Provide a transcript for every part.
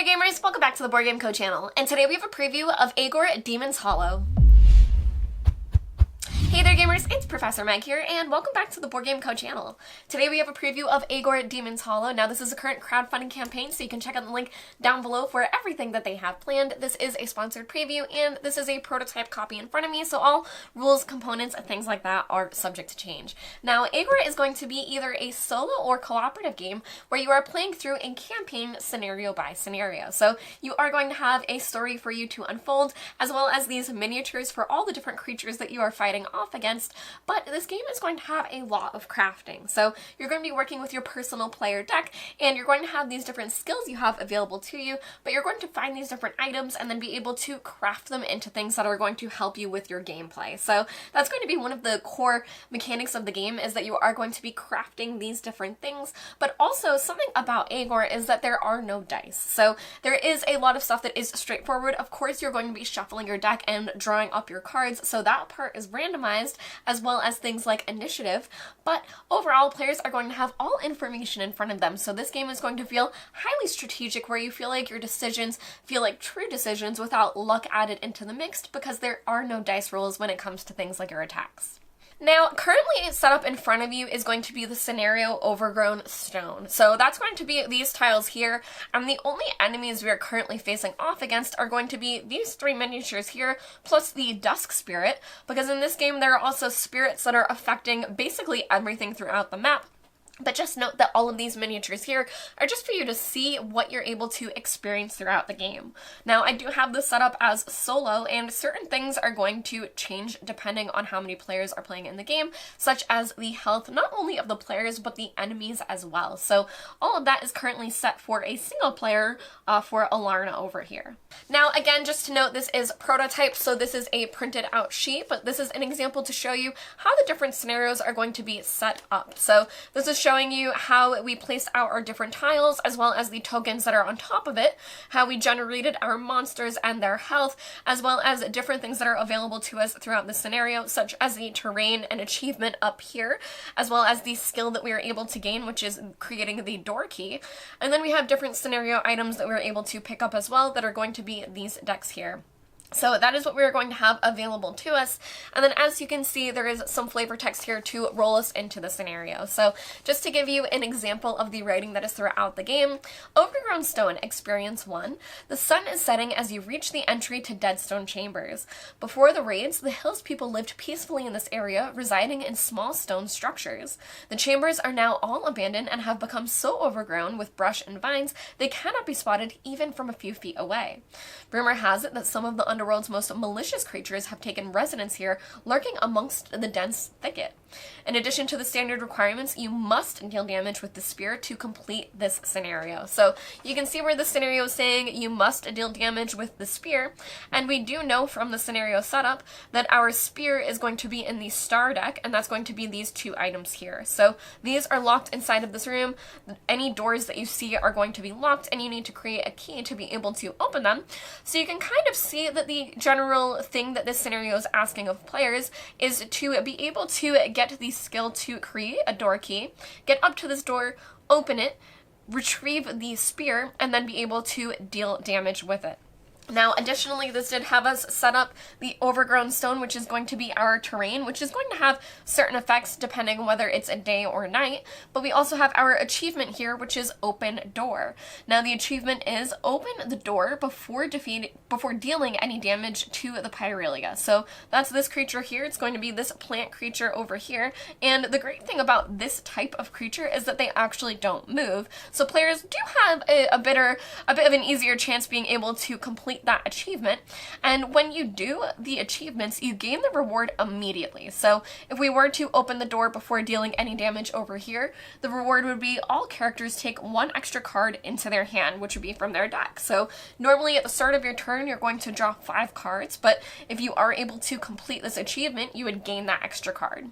there gamers, welcome back to the Board Game Co channel, and today we have a preview of Aygor Demon's Hollow. Hey there gamers, it's Professor Meg here, and welcome back to the Board Game Co channel. Today we have a preview of Aygor Demon's Hollow. Now this is a current crowdfunding campaign, so you can check out the link down below for everything that they have planned. This is a sponsored preview, and this is a prototype copy in front of me, so all rules, components, and things like that are subject to change. Now Aygor is going to be either a solo or cooperative game where you are playing through a campaign scenario by scenario. So you are going to have a story for you to unfold, as well as these miniatures for all the different creatures that you are fighting off against, but this game is going to have a lot of crafting. So you're going to be working with your personal player deck, and you're going to have these different skills you have available to you, but you're going to find these different items and then be able to craft them into things that are going to help you with your gameplay. So that's going to be one of the core mechanics of the game, is that you are going to be crafting these different things, but also something about Aygor is that there are no dice. So there is a lot of stuff that is straightforward. Of course, you're going to be shuffling your deck and drawing up your cards, so that part is randomized, as well as things like initiative, but overall players are going to have all information in front of them, so this game is going to feel highly strategic, where you feel like your decisions feel like true decisions without luck added into the mix, because there are no dice rolls when it comes to things like your attacks. Now, currently set up in front of you is going to be the scenario Overgrown Stone. So that's going to be these tiles here, and the only enemies we are currently facing off against are going to be these three miniatures here, plus the Dusk Spirit, because in this game there are also spirits that are affecting basically everything throughout the map. But just note that all of these miniatures here are just for you to see what you're able to experience throughout the game. Now, I do have this set up as solo, and certain things are going to change depending on how many players are playing in the game, such as the health not only of the players, but the enemies as well. So all of that is currently set for a single player for Alarna over here. Now, again, just to note, this is prototype, so this is a printed out sheet, but this is an example to show you how the different scenarios are going to be set up. So this is showing you how we placed out our different tiles, as well as the tokens that are on top of it, how we generated our monsters and their health, as well as different things that are available to us throughout the scenario, such as the terrain and achievement up here, as well as the skill that we are able to gain, which is creating the door key. And then we have different scenario items that we're able to pick up as well that are going to be these decks here. So that is what we're going to have available to us, and then as you can see, there is some flavor text here to roll us into the scenario. So just to give you an example of the writing that is throughout the game: Overgrown Stone, Experience 1. The sun is setting as you reach the entry to Deadstone Chambers. Before the raids, the Hills people lived peacefully in this area, residing in small stone structures. The chambers are now all abandoned and have become so overgrown with brush and vines they cannot be spotted even from a few feet away. Rumor has it that some of the underworld's most malicious creatures have taken residence here, lurking amongst the dense thicket. In addition to the standard requirements, you must deal damage with the spear to complete this scenario. So you can see where the scenario is saying you must deal damage with the spear, and we do know from the scenario setup that our spear is going to be in the star deck, and that's going to be these two items here. So these are locked inside of this room. Any doors that you see are going to be locked, and you need to create a key to be able to open them. So you can kind of see that the general thing that this scenario is asking of players is to be able to get the skill to create a door key, get up to this door, open it, retrieve the spear, and then be able to deal damage with it. Now, additionally, this did have us set up the Overgrown Stone, which is going to be our terrain, which is going to have certain effects depending on whether it's a day or night, but we also have our achievement here, which is Open Door. Now, the achievement is open the door before dealing any damage to the Pyrelia. So that's this creature here. It's going to be this plant creature over here, and the great thing about this type of creature is that they actually don't move, so players do have a bit of an easier chance being able to complete that achievement. And when you do the achievements, you gain the reward immediately. So if we were to open the door before dealing any damage over here, the reward would be all characters take one extra card into their hand, which would be from their deck. So normally at the start of your turn, you're going to draw 5 cards, but if you are able to complete this achievement, you would gain that extra card.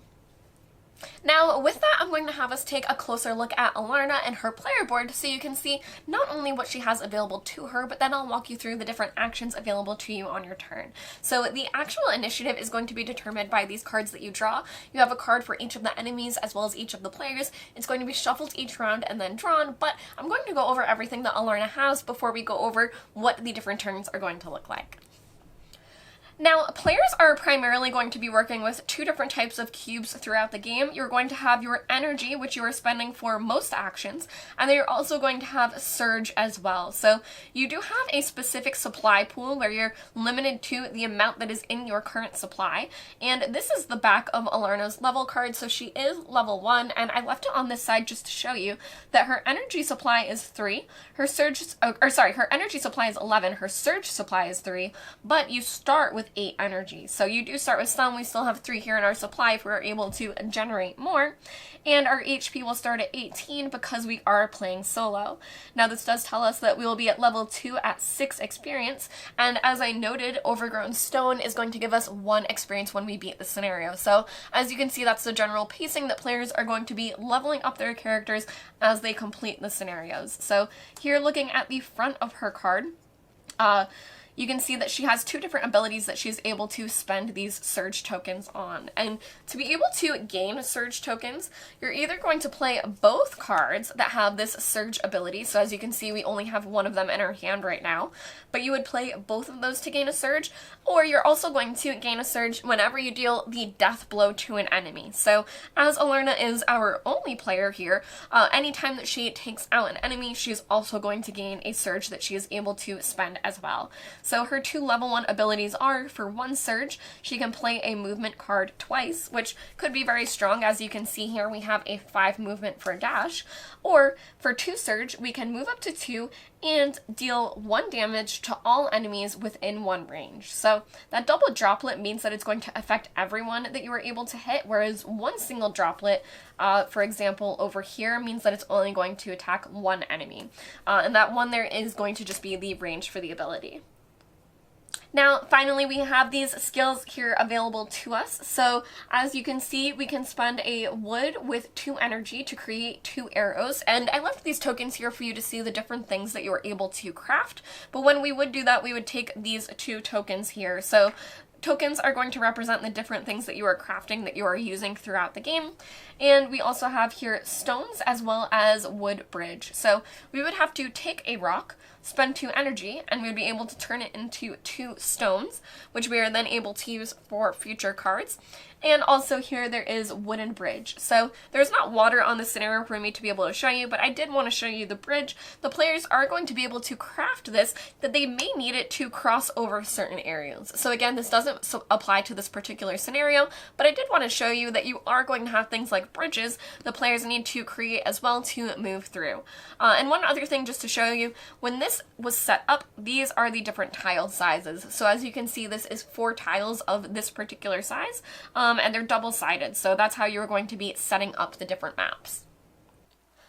Now, with that, I'm going to have us take a closer look at Alarna and her player board so you can see not only what she has available to her, but then I'll walk you through the different actions available to you on your turn. So the actual initiative is going to be determined by these cards that you draw. You have a card for each of the enemies as well as each of the players. It's going to be shuffled each round and then drawn, but I'm going to go over everything that Alarna has before we go over what the different turns are going to look like. Now, players are primarily going to be working with two different types of cubes throughout the game. You're going to have your energy, which you are spending for most actions, and then you're also going to have surge as well. So you do have a specific supply pool where you're limited to the amount that is in your current supply, and this is the back of Alarna's level card, so she is level 1, and I left it on this side just to show you that her energy supply is 3, her energy supply is 11, her surge supply is 3, but you start with 8 energy. So you do start with some. We still have 3 here in our supply if we're able to generate more. And our HP will start at 18 because we are playing solo. Now this does tell us that we will be at level 2 at 6 experience. And as I noted, Overgrown Stone is going to give us 1 experience when we beat the scenario. So as you can see, that's the general pacing that players are going to be leveling up their characters as they complete the scenarios. So here, looking at the front of her card, you can see that she has 2 different abilities that she's able to spend these surge tokens on. And to be able to gain surge tokens, you're either going to play both cards that have this surge ability. So as you can see, we only have one of them in our hand right now, but you would play both of those to gain a surge, or you're also going to gain a surge whenever you deal the death blow to an enemy. So as Alarna is our only player here, anytime that she takes out an enemy, she's also going to gain a surge that she is able to spend as well. So her 2 level 1 abilities are, for 1 surge, she can play a movement card twice, which could be very strong. As you can see here, we have a 5 movement for a dash. Or for 2 surge, we can move up to 2 and deal 1 damage to all enemies within 1 range. So that double droplet means that it's going to affect everyone that you are able to hit, whereas 1 single droplet, for example, over here, means that it's only going to attack 1 enemy. And that one there is going to just be the range for the ability. Now, finally, we have these skills here available to us. So as you can see, we can spend a wood with 2 energy to create 2 arrows. And I left these tokens here for you to see the different things that you are able to craft. But when we would do that, we would take these 2 tokens here. So tokens are going to represent the different things that you are crafting, that you are using throughout the game. And we also have here stones as well as wood bridge. So we would have to take a rock, spend 2 energy, and we would be able to turn it into 2 stones, which we are then able to use for future cards. And also here there is wooden bridge. So there's not water on the scenario for me to be able to show you, but I did want to show you the bridge. The players are going to be able to craft this, that they may need it to cross over certain areas. So again, this doesn't apply to this particular scenario, but I did want to show you that you are going to have things like bridges the players need to create as well to move through. And one other thing just to show you, when this was set up, these are the different tile sizes. So as you can see, this is 4 tiles of this particular size. And they're double-sided, so that's how you're going to be setting up the different maps.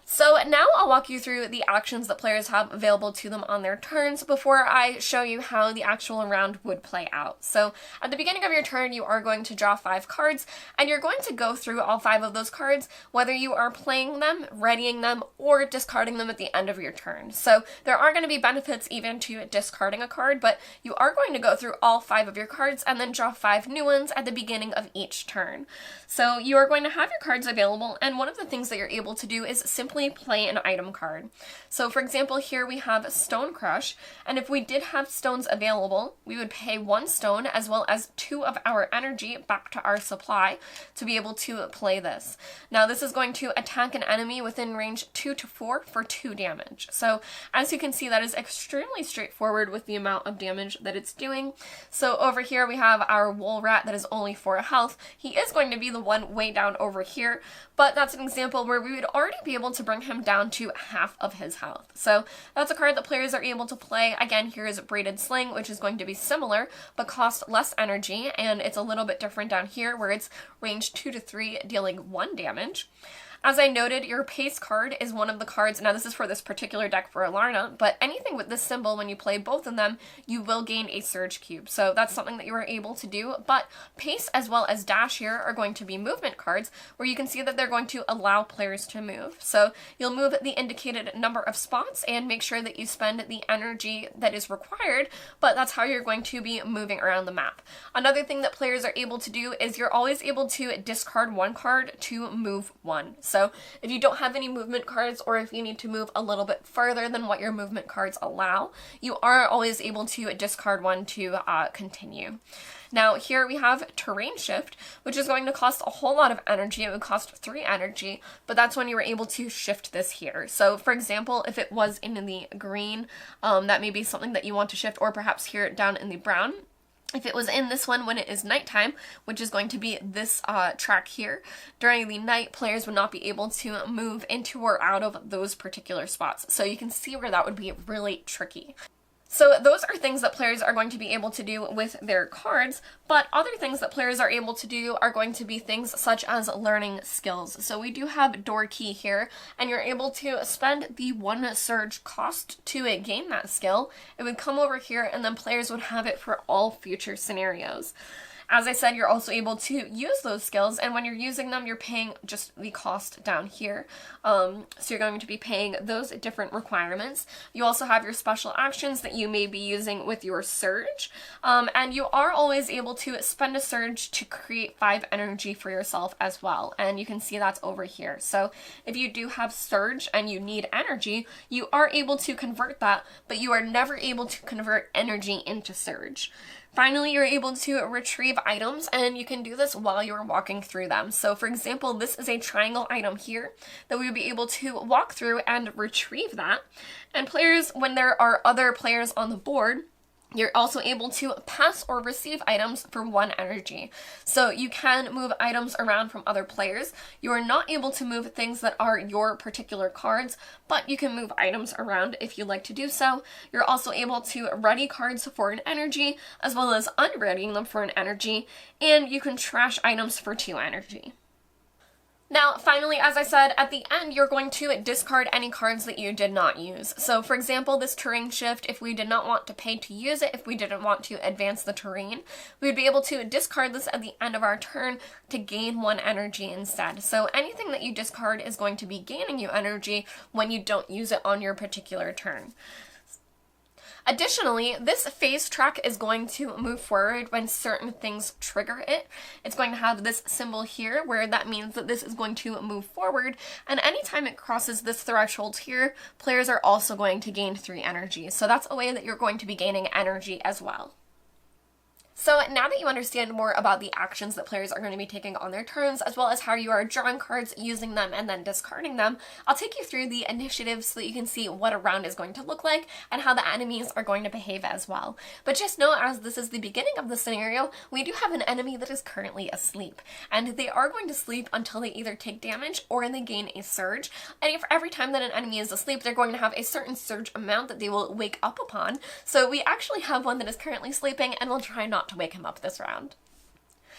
So now I'll walk you through the actions that players have available to them on their turns before I show you how the actual round would play out. So at the beginning of your turn, you are going to draw 5 cards, and you're going to go through all 5 of those cards, whether you are playing them, readying them, or discarding them at the end of your turn. So there are going to be benefits even to discarding a card, but you are going to go through all 5 of your cards and then draw 5 new ones at the beginning of each turn. So you are going to have your cards available, and one of the things that you're able to do is simply play an item card. So for example, here we have Stone Crush, and if we did have stones available, we would pay 1 stone as well as 2 of our energy back to our supply to be able to play this. Now this is going to attack an enemy within range 2 to 4 for 2 damage. So as you can see, that is extremely straightforward with the amount of damage that it's doing. So over here we have our Wool Rat that is only 4 health. He is going to be the one way down over here, but that's an example where we would already be able to bring him down to half of his health. So that's a card that players are able to play. Again, here is Braided Sling, which is going to be similar, but cost less energy, and it's a little bit different down here where it's range 2 to 3, dealing 1 damage. As I noted, your pace card is one of the cards. Now this is for this particular deck for Alarna, but anything with this symbol, when you play both of them, you will gain a surge cube. So that's something that you are able to do. But pace as well as dash here are going to be movement cards, where you can see that they're going to allow players to move. So you'll move the indicated number of spots and make sure that you spend the energy that is required, but that's how you're going to be moving around the map. Another thing that players are able to do is you're always able to discard one card to move one. So if you don't have any movement cards, or if you need to move a little bit further than what your movement cards allow, you are always able to discard one to continue. Now here we have terrain shift, which is going to cost a whole lot of energy. It would cost 3 energy, but that's when you were able to shift this here. So for example, if it was in the green, that may be something that you want to shift, or perhaps here down in the brown. If it was in this one when it is nighttime, which is going to be this track here, during the night, players would not be able to move into or out of those particular spots. So you can see where that would be really tricky. So those are things that players are going to be able to do with their cards, but other things that players are able to do are going to be things such as learning skills. So we do have door key here, and you're able to spend the 1 surge cost to gain that skill. It would come over here, and then players would have it for all future scenarios. As I said, you're also able to use those skills, and when you're using them, you're paying just the cost down here. So you're going to be paying those different requirements. You also have your special actions that you may be using with your surge, and you are always able to spend a surge to create 5 energy for yourself as well, and you can see that's over here. So if you do have surge and you need energy, you are able to convert that, but you are never able to convert energy into surge. Finally, you're able to retrieve items, and you can do this while you're walking through them. So for example, this is a triangle item here that we would be able to walk through and retrieve that. And players, when there are other players on the board, you're also able to pass or receive items for 1 energy. So you can move items around from other players. You are not able to move things that are your particular cards, but you can move items around if you like to do so. You're also able to ready cards for an energy, as well as unreadying them for an energy, and you can trash items for 2 energy. Now, finally, as I said, at the end, you're going to discard any cards that you did not use. So, for example, this terrain shift, if we did not want to pay to use it, if we didn't want to advance the terrain, we would be able to discard this at the end of our turn to gain 1 energy instead. So anything that you discard is going to be gaining you energy when you don't use it on your particular turn. Additionally, this phase track is going to move forward when certain things trigger it. It's going to have this symbol here, where that means that this is going to move forward, and anytime it crosses this threshold here, players are also going to gain 3 energy. So that's a way that you're going to be gaining energy as well. So now that you understand more about the actions that players are going to be taking on their turns, as well as how you are drawing cards, using them, and then discarding them, I'll take you through the initiatives so that you can see what a round is going to look like and how the enemies are going to behave as well. But just know, as this is the beginning of the scenario, we do have an enemy that is currently asleep, and they are going to sleep until they either take damage or they gain a surge. And for every time that an enemy is asleep, they're going to have a certain surge amount that they will wake up upon. So we actually have one that is currently sleeping, and we'll try not to wake him up this round.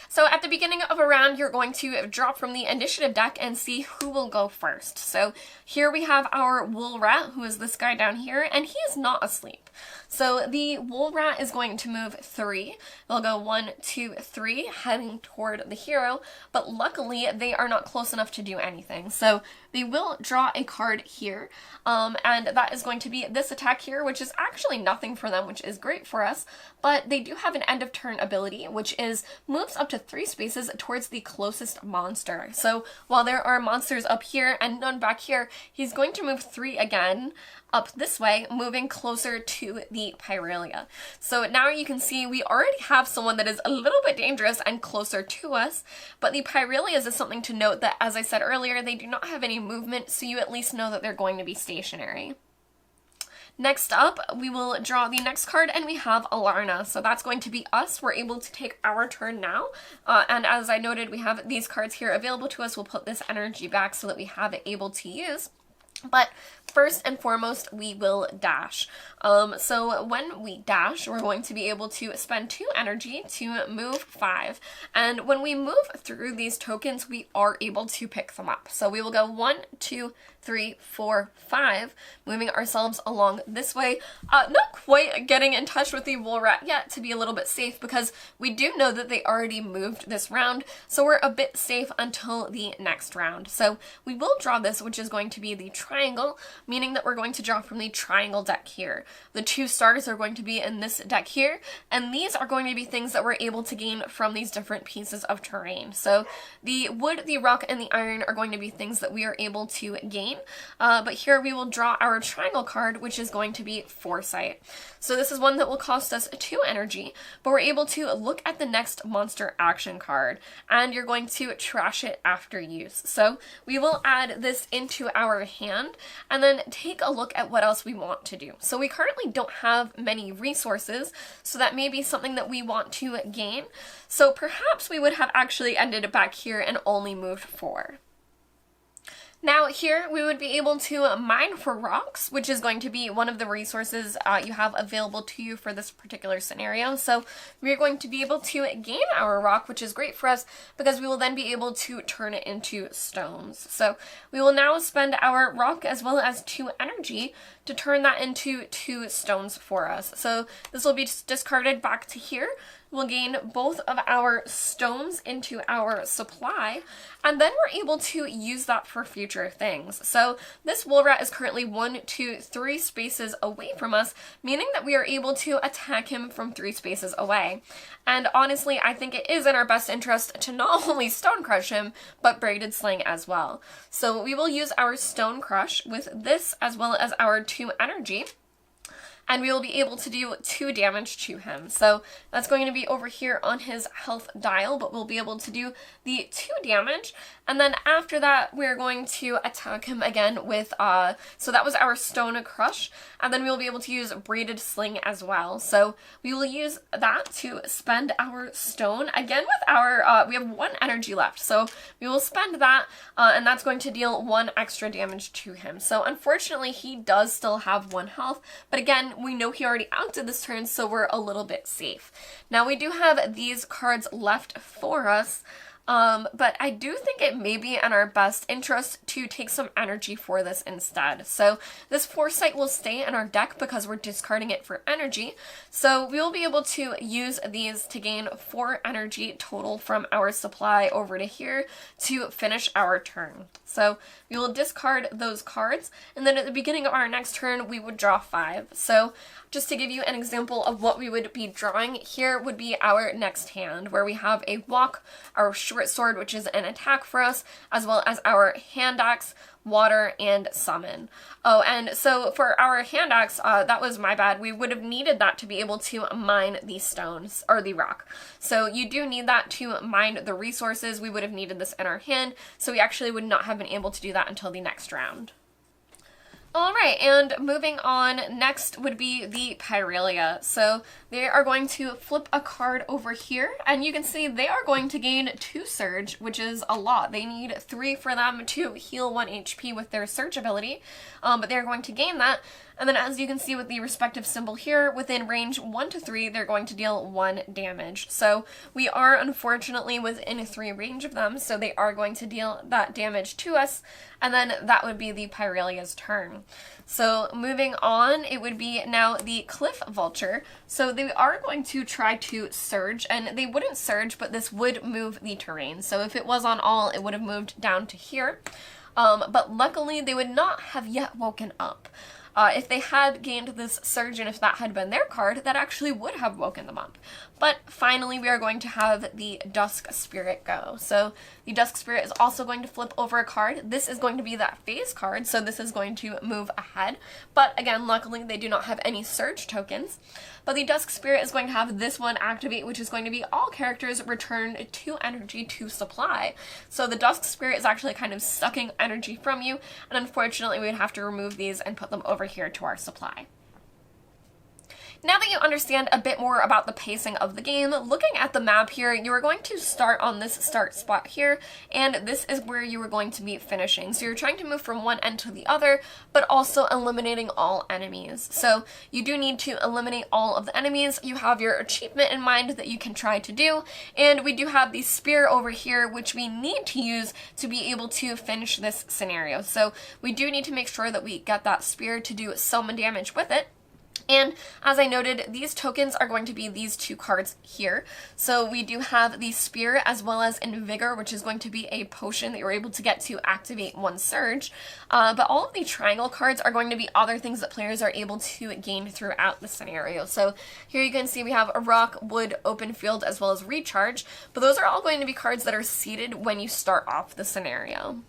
So at the beginning of a round, you're going to drop from the initiative deck and see who will go first. So here we have our wool rat, who is this guy down here, and he is not asleep. So the wool rat is going to move 3. They'll go 1, 2, 3, heading toward the hero, but luckily they are not close enough to do anything. So they will draw a card here, and that is going to be this attack here, which is actually nothing for them, which is great for us, but they do have an end of turn ability, which is moves up to 3 spaces towards the closest monster. So while there are monsters up here and none back here, he's going to move 3 again up this way, moving closer to the Pyrelia. So now you can see we already have someone that is a little bit dangerous and closer to us, but the Pyrelias is something to note that, as I said earlier, they do not have any movement, so you at least know that they're going to be stationary. Next up, we will draw the next card, and we have Alarna. So that's going to be us. We're able to take our turn now. And as I noted, we have these cards here available to us. We'll put this energy back so that we have it able to use. But First and foremost, we will dash. So when we dash, we're going to be able to spend 2 energy to move 5. And when we move through these tokens, we are able to pick them up. So we will go 1, 2, 3, 4, 5, moving ourselves along this way. Not quite getting in touch with the wool rat yet to be a little bit safe, because we do know that they already moved this round, so we're a bit safe until the next round. So we will draw this, which is going to be the triangle, meaning that we're going to draw from the triangle deck here. The 2 stars are going to be in this deck here, and these are going to be things that we're able to gain from these different pieces of terrain. So the wood, the rock, and the iron are going to be things that we are able to gain. But here we will draw our triangle card, which is going to be Foresight. So this is one that will cost us 2 energy, but we're able to look at the next monster action card, and you're going to trash it after use. So we will add this into our hand, and then take a look at what else we want to do. So we currently don't have many resources, so that may be something that we want to gain. So perhaps we would have actually ended back here and only moved 4. Now here we would be able to mine for rocks, which is going to be one of the resources you have available to you for this particular scenario. So we're going to be able to gain our rock, which is great for us because we will then be able to turn it into stones. So we will now spend our rock as well as 2 energy to turn that into 2 stones for us. So this will be discarded back to here. We'll gain both of our stones into our supply, and then we're able to use that for future things. So this wool rat is currently 1, 2, 3 spaces away from us, meaning that we are able to attack him from 3 spaces away. And honestly, I think it is in our best interest to not only stone crush him, but braided sling as well. So we will use our stone crush with this as well as our 2 energy, and we will be able to do 2 damage to him. So that's going to be over here on his health dial, but we'll be able to do the 2 damage. And then after that, we're going to attack him again with, so that was our stone crush. And then we'll be able to use braided sling as well. So we will use that to spend our stone. Again with our, we have 1 energy left. So we will spend that, and that's going to deal 1 extra damage to him. So unfortunately, he does still have 1 health, but again, we know he already acted this turn, so we're a little bit safe. Now we do have these cards left for us, but I do think it may be in our best interest to take some energy for this instead. So this Foresight will stay in our deck because we're discarding it for energy. So we will be able to use these to gain 4 energy total from our supply over to here to finish our turn. So we will discard those cards, and then at the beginning of our next turn, we would draw 5. So just to give you an example of what we would be drawing, here would be our next hand, where we have a walk, our short sword, which is an attack for us, as well as our hand axe, water, and summon. Oh, and so for our hand axe, that was my bad. We would have needed that to be able to mine the stones, or the rock. So you do need that to mine the resources. We would have needed this in our hand, so we actually would not have been able to do that until the next round. Alright, and moving on, next would be the Pyrelia. So they are going to flip a card over here, and you can see they are going to gain 2 Surge, which is a lot. They need 3 for them to heal 1 HP with their Surge ability, but they're going to gain that. And then as you can see with the respective symbol here, within range 1 to 3, they're going to deal 1 damage. So we are unfortunately within 3 range of them, so they are going to deal that damage to us, and then that would be the Pyrelia's turn. So moving on, it would be now the Cliff Vulture. So they are going to try to surge, and they wouldn't surge, but this would move the terrain. So if it was on all, it would have moved down to here. But luckily, they would not have yet woken up. If they had gained this surge, and if that had been their card, that actually would have woken them up. But finally, we are going to have the Dusk Spirit go. So the Dusk Spirit is also going to flip over a card. This is going to be that phase card, so this is going to move ahead. But again, luckily, they do not have any surge tokens. But the Dusk Spirit is going to have this one activate, which is going to be all characters return 2 energy to supply. So the Dusk Spirit is actually kind of sucking energy from you, and unfortunately, we would have to remove these and put them over here to our supply. Now that you understand a bit more about the pacing of the game, looking at the map here, you are going to start on this start spot here, and this is where you are going to be finishing. So you're trying to move from one end to the other, but also eliminating all enemies. So you do need to eliminate all of the enemies. You have your achievement in mind that you can try to do, and we do have the spear over here, which we need to use to be able to finish this scenario. So we do need to make sure that we get that spear to do some damage with it. And as I noted, these tokens are going to be these two cards here. So we do have the Spear as well as Invigor, which is going to be a potion that you're able to get to activate one surge. But all of the triangle cards are going to be other things that players are able to gain throughout the scenario. So here you can see we have a rock, wood, open field, as well as recharge. But those are all going to be cards that are seeded when you start off the scenario.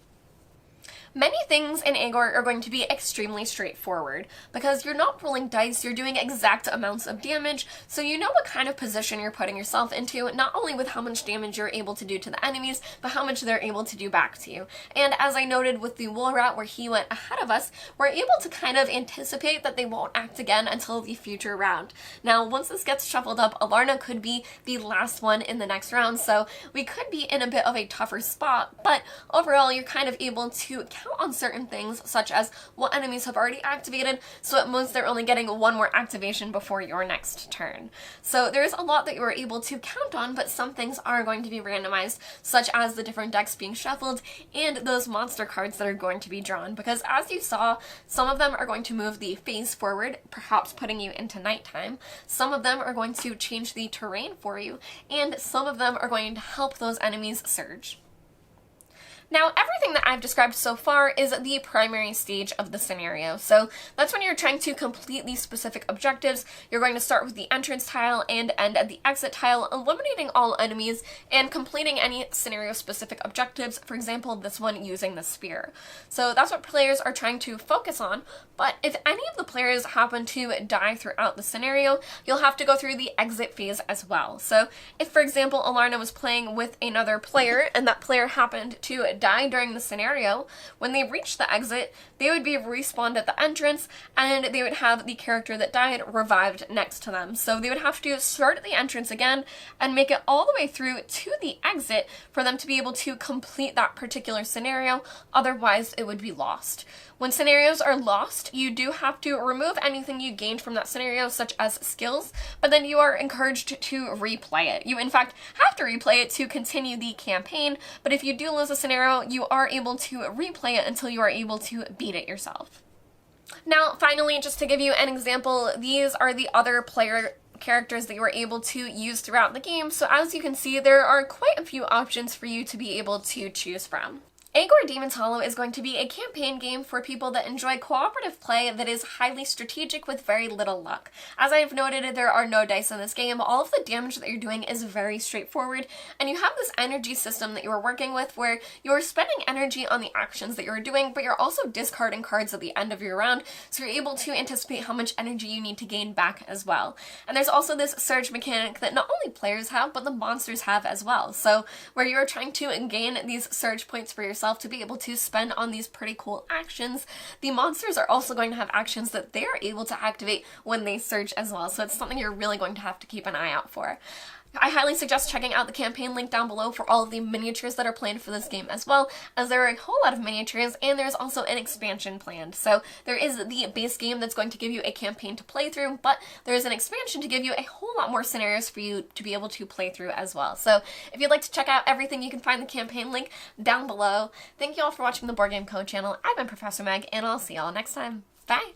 Many things in Aygor are going to be extremely straightforward, because you're not rolling dice, you're doing exact amounts of damage, so you know what kind of position you're putting yourself into, not only with how much damage you're able to do to the enemies, but how much they're able to do back to you. And as I noted with the wool rat where he went ahead of us, we're able to kind of anticipate that they won't act again until the future round. Now, once this gets shuffled up, Alarna could be the last one in the next round, so we could be in a bit of a tougher spot, but overall you're kind of able to count on certain things, such as what enemies have already activated, so at most they're only getting one more activation before your next turn. So there's a lot that you are able to count on, but some things are going to be randomized, such as the different decks being shuffled and those monster cards that are going to be drawn, because as you saw, some of them are going to move the phase forward, perhaps putting you into nighttime. Some of them are going to change the terrain for you, and some of them are going to help those enemies surge. Now, everything that I've described so far is the primary stage of the scenario. So that's when you're trying to complete these specific objectives. You're going to start with the entrance tile and end at the exit tile, eliminating all enemies and completing any scenario-specific objectives, for example, this one using the spear. So that's what players are trying to focus on, but if any of the players happen to die throughout the scenario, you'll have to go through the exit phase as well. So if, for example, Alarna was playing with another player and that player happened to die during the scenario, when they reach the exit, they would be respawned at the entrance and they would have the character that died revived next to them. So they would have to start at the entrance again and make it all the way through to the exit for them to be able to complete that particular scenario, otherwise it would be lost. When scenarios are lost, you do have to remove anything you gained from that scenario, such as skills, but then you are encouraged to replay it. You, in fact, have to replay it to continue the campaign, but if you do lose a scenario, you are able to replay it until you are able to beat it yourself. Now, finally, just to give you an example, these are the other player characters that you are able to use throughout the game, so as you can see, there are quite a few options for you to be able to choose from. Aygor Demon's Hollow is going to be a campaign game for people that enjoy cooperative play that is highly strategic with very little luck. As I've noted, there are no dice in this game. All of the damage that you're doing is very straightforward, and you have this energy system that you're working with where you're spending energy on the actions that you're doing, but you're also discarding cards at the end of your round, so you're able to anticipate how much energy you need to gain back as well. And there's also this surge mechanic that not only players have, but the monsters have as well. So where you're trying to gain these surge points for yourself to be able to spend on these pretty cool actions, the monsters are also going to have actions that they're able to activate when they surge as well, so it's something you're really going to have to keep an eye out for. I highly suggest checking out the campaign link down below for all of the miniatures that are planned for this game as well, as there are a whole lot of miniatures and there's also an expansion planned. So there is the base game that's going to give you a campaign to play through, but there is an expansion to give you a whole lot more scenarios for you to be able to play through as well. So if you'd like to check out everything, you can find the campaign link down below. Thank you all for watching the Board Game Code channel. I've been Professor Meg, and I'll see y'all next time. Bye!